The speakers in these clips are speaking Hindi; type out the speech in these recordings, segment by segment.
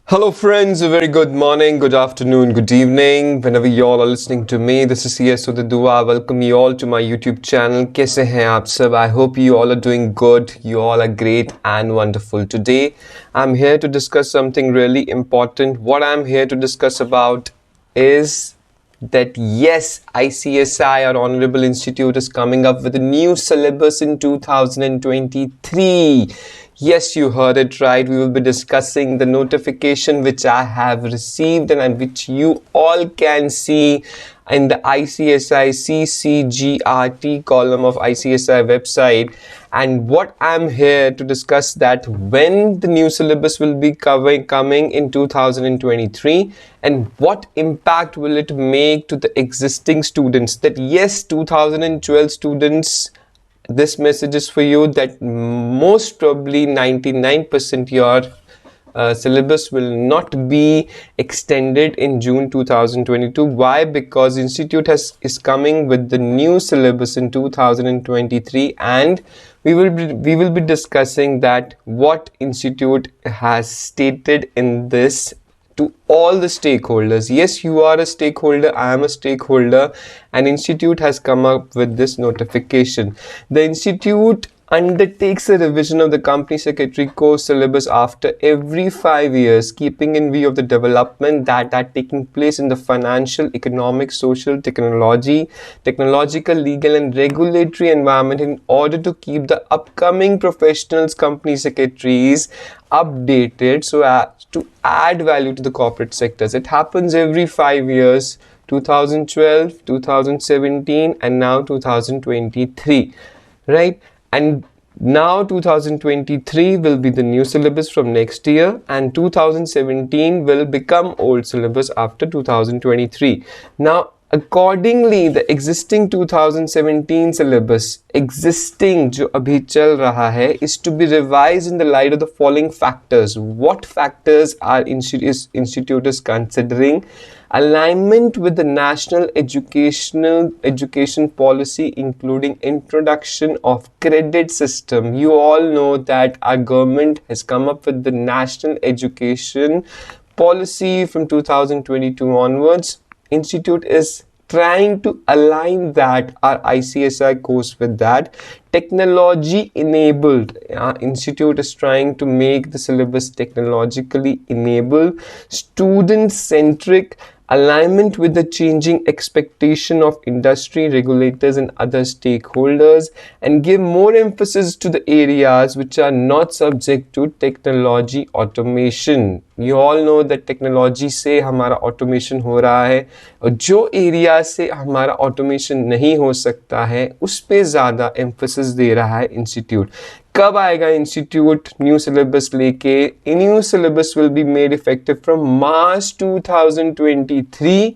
Hello, friends. A very good morning, good afternoon, good evening. Whenever you all are listening to me, this is CS with the Dua. Welcome you all to my YouTube channel. कैसे हैं आप सब? I hope you all are doing good. You all are great and wonderful. Today, I'm here to discuss something really important. What I'm here to discuss about is that yes, ICSI, our Honorable Institute, is coming up with a new syllabus in 2023. Yes, you heard it right. We will be discussing the notification which I have received and which you all can see in the ICSI CCGRT column of ICSI website. And what I'm here to discuss that when the new syllabus will be coming in 2023 and what impact will it make to the existing students. That yes, 2012 students, this message is for you that most probably 99% your syllabus will not be extended in June 2022. Why? Because Institute is coming with the new syllabus in 2023, and we will be discussing that what Institute has stated in this to all the stakeholders. Yes, you are a stakeholder, I am a stakeholder, and Institute has come up with this notification. The Institute undertakes a revision of the company secretary course syllabus after every 5 years, keeping in view of the development that are taking place in the financial, economic, social, technological, legal and regulatory environment in order to keep the upcoming professionals company secretaries updated so as to add value to the corporate sectors. It happens every 5 years, 2012, 2017 and now 2023, right? And now 2023 will be the new syllabus from next year, and 2017 will become old syllabus after 2023. Now accordingly, the existing 2017 syllabus, existing जो अभी चल रहा है, is to be revised in the light of the following factors. What factors are institute is considering? Alignment with the national education policy, including introduction of credit system. You all know that our government has come up with the national education policy from 2022 onwards. Institute is trying to align that our ICSI course with that. Technology enabled. Institute is trying to make the syllabus technologically enabled, student centric, alignment with the changing expectation of industry, regulators and other stakeholders, and give more emphasis to the areas which are not subject to technology automation. You all know that technology से हमारा automation हो रहा है, और जो area से हमारा automation नहीं हो सकता है उस पे ज़्यादा emphasis दे रहा है institute. कब आएगा इंस्टीट्यूट न्यू सिलेबस लेके? New syllabus will be made effective from March 2023.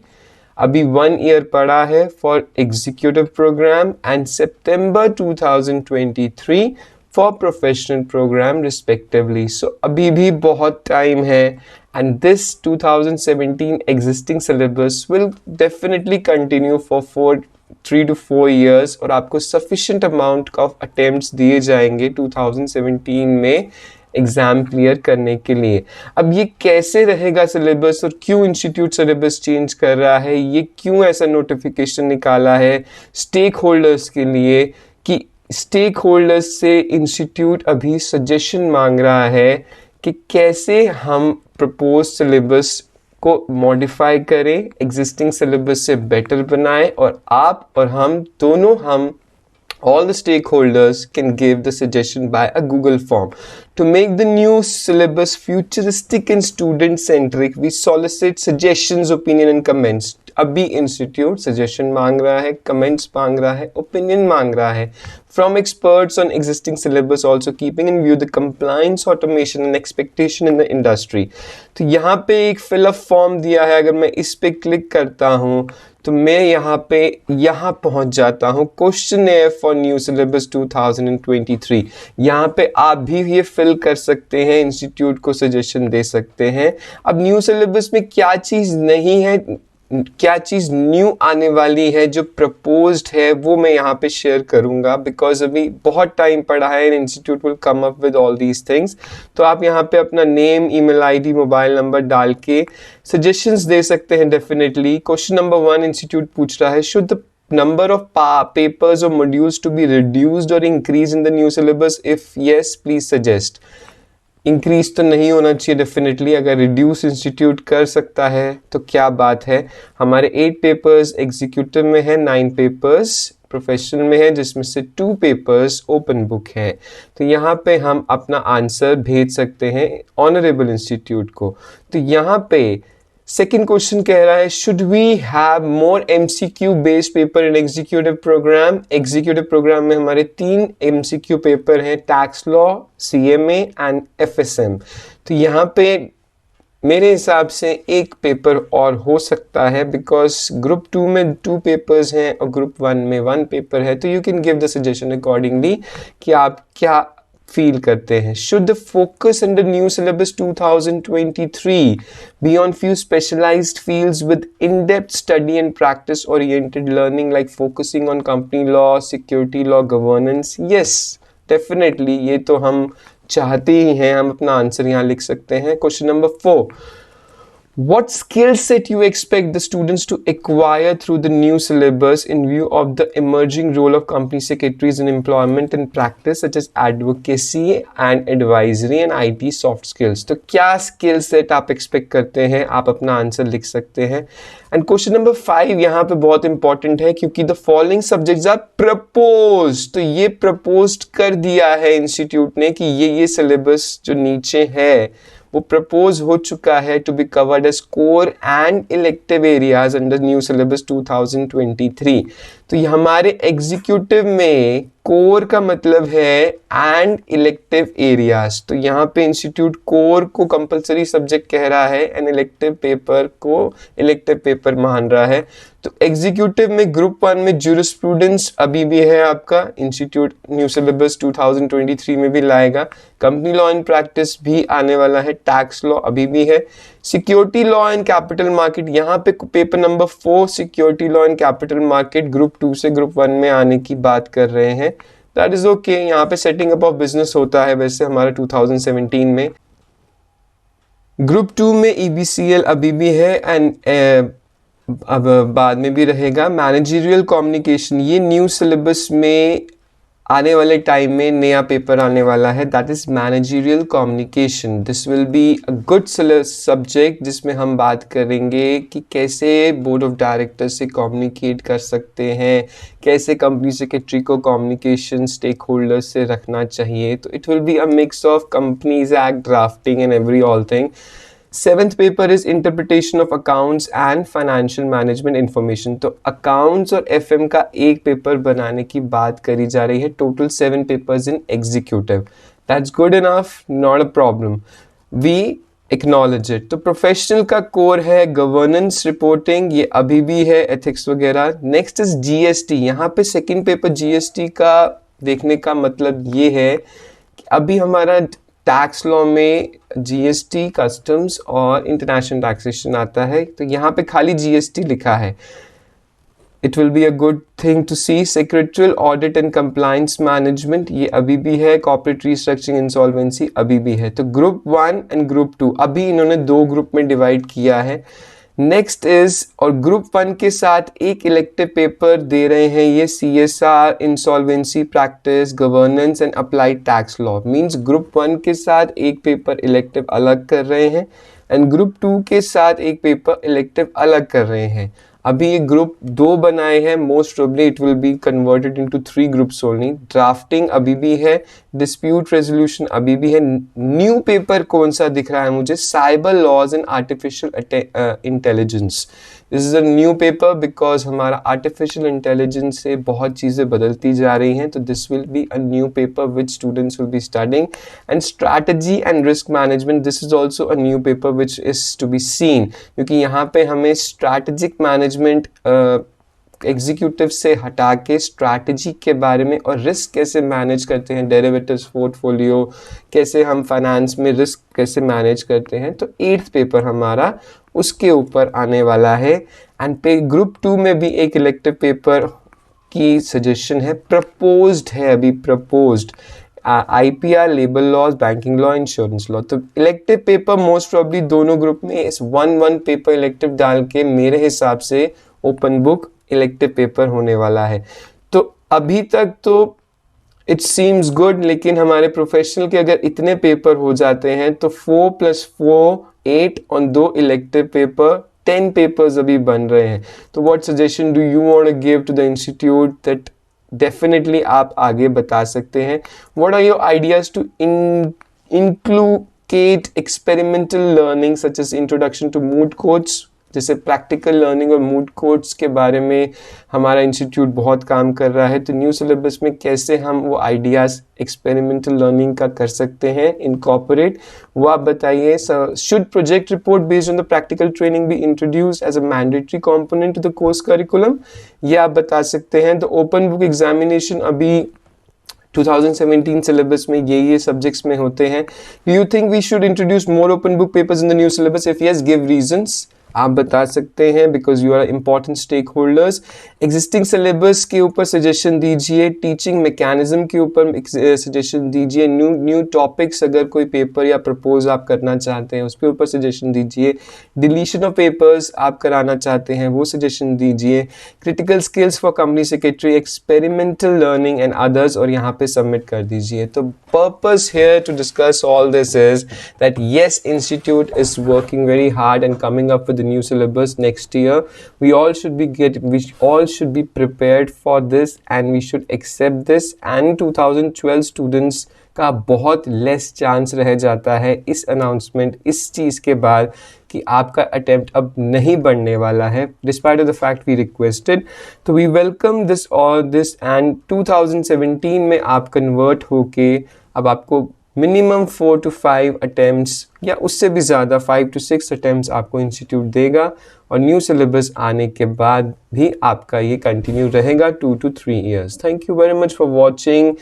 अभी 1 ईयर पड़ा है फॉर एग्जीक्यूटिव प्रोग्राम एंड सितंबर 2023 for professional program respectively. So अभी भी बहुत टाइम है, and this 2017 existing syllabus will definitely continue for 3 to 4 years, और आपको sufficient amount of attempts दिए जाएंगे 2017 में एग्जाम क्लियर करने के लिए. अब ये कैसे रहेगा सिलेबस और क्यों इंस्टीट्यूट सिलेबस चेंज कर रहा है, ये क्यों ऐसा नोटिफिकेशन निकाला है स्टेक होल्डर्स के लिए, कि स्टेक होल्डर्स से इंस्टीट्यूट अभी सजेशन मांग रहा है कि कैसे हम प्रपोज सिलेबस को मॉडिफाई करें, एग्जिस्टिंग सिलेबस से बेटर बनाएं, और आप और हम दोनों, हम all the stakeholders can give the suggestion by a Google form. To make the new syllabus futuristic and student centric, we solicit suggestions, opinion and comments. अभी इंस्टीट्यूट सजेशन मांग रहा है, कमेंट्स मांग रहा है, ओपिनियन मांग रहा है from experts on existing syllabus, also keeping in view the compliance, automation and expectation in the industry. तो यहाँ पे एक फिल अप फॉर्म दिया है. अगर मैं इस पे क्लिक करता हूँ तो मैं यहाँ पहुँच जाता हूँ. क्वेश्चनएयर फॉर न्यू सिलेबस 2023. यहाँ पे आप भी ये फिल कर सकते हैं, इंस्टीट्यूट को सजेशन दे सकते हैं. अब न्यू सिलेबस में क्या चीज़ नहीं है क्या चीज़ न्यू आने वाली है जो प्रपोज्ड है वो मैं यहाँ पे शेयर करूँगा, बिकॉज अभी बहुत टाइम पड़ा है and institute will come up with all these things. तो आप यहाँ पे अपना name, email ID, mobile number डाल के सजेशंस दे सकते हैं डेफिनेटली। क्वेश्चन नंबर 1 इंस्टीट्यूट पूछ रहा है, should the number of papers or modules to be reduced or increased in the new syllabus? If yes, please suggest. Increase तो नहीं होना चाहिए डेफिनेटली, अगर रिड्यूस इंस्टीट्यूट कर सकता है तो क्या बात है। हमारे 8 पेपर्स एग्जीक्यूटिव में है, 9 पेपर्स प्रोफेशनल में है, जिसमें से 2 पेपर्स ओपन बुक है। तो यहाँ पे हम अपना आंसर भेज सकते हैं ऑनरेबल इंस्टीट्यूट को। तो यहाँ पे सेकेंड क्वेश्चन कह रहा है, should we have more MCQ based paper in executive program? Executive program में हमारे 3 एमसीक्यू पेपर हैं, tax law, CMA and FSM. तो यहाँ पे मेरे हिसाब से एक पेपर और हो सकता है, बिकॉज ग्रुप 2 में 2 पेपर्स हैं और ग्रुप 1 में 1 पेपर है। तो you can give the suggestion accordingly कि आप क्या फील करते हैं। Should the focus in the new syllabus 2023 be on few specialised fields with in depth study and practice oriented learning, like focusing on company law, security law, governance? Yes, definitely ये तो हम चाहते ही हैं। हम अपना आंसर यहाँ लिख सकते हैं। Question number 4, what skill set you expect the students to acquire through the new syllabus in view of the emerging role of company secretaries in employment and practice, such as advocacy and advisory and IT soft skills? तो क्या skill set आप expect करते हैं, आप अपना आंसर लिख सकते हैं। एंड क्वेश्चन नंबर 5 यहाँ पे बहुत इंपॉर्टेंट है, क्योंकि the following subjects are propose. तो ये प्रपोज कर दिया है इंस्टीट्यूट ने कि ये सिलेबस जो नीचे है वो प्रपोज हो चुका है to be covered as core and elective areas under new syllabus 2023। तो ये हमारे एग्जीक्यूटिव में कोर का मतलब है एंड इलेक्टिव एरियाज। तो यहाँ पे इंस्टीट्यूट कोर को कंपलसरी सब्जेक्ट कह रहा है एंड इलेक्टिव पेपर को इलेक्टिव पेपर मान रहा है। तो एग्जीक्यूटिव में ग्रुप 1 में ज्यूरिस्प्रूडेंस अभी भी है आपका, इंस्टीट्यूट न्यू सिलेबस 2023 में भी लाएगा। कंपनी लॉ एंड प्रैक्टिस भी आने वाला है, टैक्स लॉ अभी भी है। Security law and capital market, यहाँ पे paper number 4 security law and capital market group 2 से ग्रुप 1 में आने की बात कर रहे हैं। That is okay. यहाँ पे सेटिंग अप ऑफ बिजनेस होता है वैसे हमारा 2017 में। ग्रुप 2 में EBCL अभी भी है एंड अब बाद में भी रहेगा। मैनेजरियल कम्युनिकेशन, ये न्यू सिलेबस में आने वाले टाइम में नया पेपर आने वाला है, that is managerial communication. This will be a good subject जिसमें हम बात करेंगे कि कैसे बोर्ड ऑफ डायरेक्टर से कम्युनिकेट कर सकते हैं, कैसे कंपनी सेक्रेटरी को कम्युनिकेशन स्टेक होल्डर्स से रखना चाहिए। तो it will be a mix of companies act, drafting and every all thing. 7th paper is interpretation of accounts and financial management information. तो अकाउंट्स और FM का एक पेपर बनाने की बात करी जा रही है। Total 7 papers in executive, that's good enough, not a problem, we acknowledge it. तो प्रोफेशनल का कोर है गवर्नेंस रिपोर्टिंग, ये अभी भी है, एथिक्स वगैरह। Next is GST। यहाँ पे सेकेंड पेपर GST का देखने का मतलब ये है कि अभी हमारा टैक्स लॉ में GST, कस्टम्स और इंटरनेशनल टैक्सेशन आता है। तो यहाँ पे खाली GST लिखा है। It will be a good thing to see. Secretarial audit and compliance management, ये अभी भी है। कॉर्पोरेट रिस्ट्रक्चरिंग इंसॉल्वेंसी अभी भी है। तो ग्रुप 1 एंड ग्रुप 2 अभी इन्होंने 2 ग्रुप में डिवाइड किया है। नेक्स्ट इज, और ग्रुप 1 के साथ एक इलेक्टिव पेपर दे रहे हैं ये CSR, insolvency practice, governance and applied tax law. Means group 1 के साथ एक पेपर इलेक्टिव अलग कर रहे हैं एंड ग्रुप 2 के साथ एक पेपर इलेक्टिव अलग कर रहे हैं। अभी ये ग्रुप 2 बनाए हैं, most probably it will be converted into 3 groups only. Drafting अभी भी है, डिस्प्यूट रेजोल्यूशन अभी भी है। न्यू पेपर कौन सा दिख रहा है मुझे? Cyber laws and artificial intelligence. This is a new paper because हमारा आर्टिफिशियल इंटेलिजेंस से बहुत चीज़ें बदलती जा रही हैं। तो this will be a new paper which students will be studying. And strategy and risk management, this is also a new paper which is to be seen, क्योंकि यहाँ पे हमें स्ट्रैटेजिक मैनेजमेंट एग्जीक्यूटिव से हटा के स्ट्रैटेजी के बारे में और रिस्क कैसे मैनेज करते हैं, डेरिवेटिव्स पोर्टफोलियो, कैसे हम फाइनेंस में रिस्क कैसे मैनेज करते हैं। तो 8th पेपर हमारा उसके ऊपर आने वाला है। एंड ग्रुप 2 में भी एक इलेक्टिव पेपर की सजेशन है, प्रपोज्ड है अभी, proposed IPR, labour laws, banking law, insurance law. तो इलेक्टिव पेपर मोस्ट प्रॉब्ली दोनों ग्रुप में इस 1 पेपर इलेक्टिव डाल के मेरे हिसाब से ओपन बुक इलेक्टिव पेपर होने वाला है। तो अभी तक तो इट सीम्स गुड, लेकिन हमारे प्रोफेशनल के अगर इतने पेपर हो जाते हैं तो 4 + 4 8 और 2 इलेक्टिव पेपर 10 पेपर्स अभी बन रहे हैं। तो what suggestion do you want to give to the institute that definitely आप आगे बता सकते हैं? What are your ideas to inculcate experimental learning such as introduction to moot courts? जैसे प्रैक्टिकल लर्निंग और मूड कोर्ट्स के बारे में हमारा इंस्टीट्यूट बहुत काम कर रहा है, तो न्यू सिलेबस में कैसे हम वो आइडियाज़ एक्सपेरिमेंटल लर्निंग का कर सकते हैं इनकॉर्पोरेट, वो आप बताइए। Should project report based on the practical training be introduce as a mandatory component to the course curriculum? ये आप बता सकते हैं। तो ओपन बुक एग्जामिनेशन अभी 2017 सिलेबस में ये सब्जेक्ट्स में होते हैं। Do you think we should introduce more open book papers in the new syllabus? If yes, give reasons. आप बता सकते हैं because you are important stakeholders. Existing syllabus के ऊपर सजेशन दीजिए, टीचिंग मैकेनिज्म के ऊपर सजेशन दीजिए, न्यू टॉपिक्स अगर कोई पेपर या प्रपोज आप करना चाहते हैं उसके ऊपर सजेशन दीजिए, डिलीशन ऑफ पेपर्स आप कराना चाहते हैं वो सजेशन दीजिए, critical skills for company secretary, experimental learning and others, और यहाँ पे सबमिट कर दीजिए। तो purpose here to discuss all this is that yes, institute is working very hard and coming up with new syllabus next year. We all should be prepared for this and we should accept this, and 2012 students का बहुत लेस चांस रह जाता है इस अनाउंसमेंट, इस चीज़ के बाद कि आपका अटेम्प्ट अब नहीं बढ़ने वाला है, despite of the fact we requested. तो वी वेलकम दिस और दिस, एंड 2017 में आप कन्वर्ट होके अब आपको मिनिमम 4 to 5 अटैम्प्ट्स या उससे भी ज़्यादा 5 to 6 अटैम्प्ट्स आपको इंस्टीट्यूट देगा, और न्यू सिलेबस आने के बाद भी आपका ये कंटिन्यू रहेगा 2 to 3 years। Thank you very much for watching.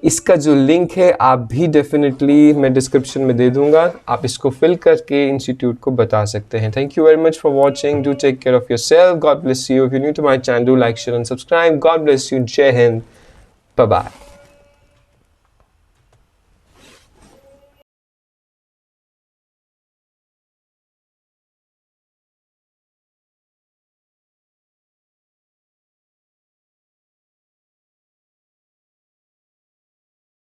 इसका जो लिंक है आप भी डेफिनेटली मैं डिस्क्रिप्शन में दे दूंगा, आप इसको फिल करके इंस्टीट्यूट को बता सकते हैं। Thank you very much for watching. Do take care of yourself. God bless you. If you new to my channel, do like, share and subscribe. God bless you. जय हिंद। Bye bye.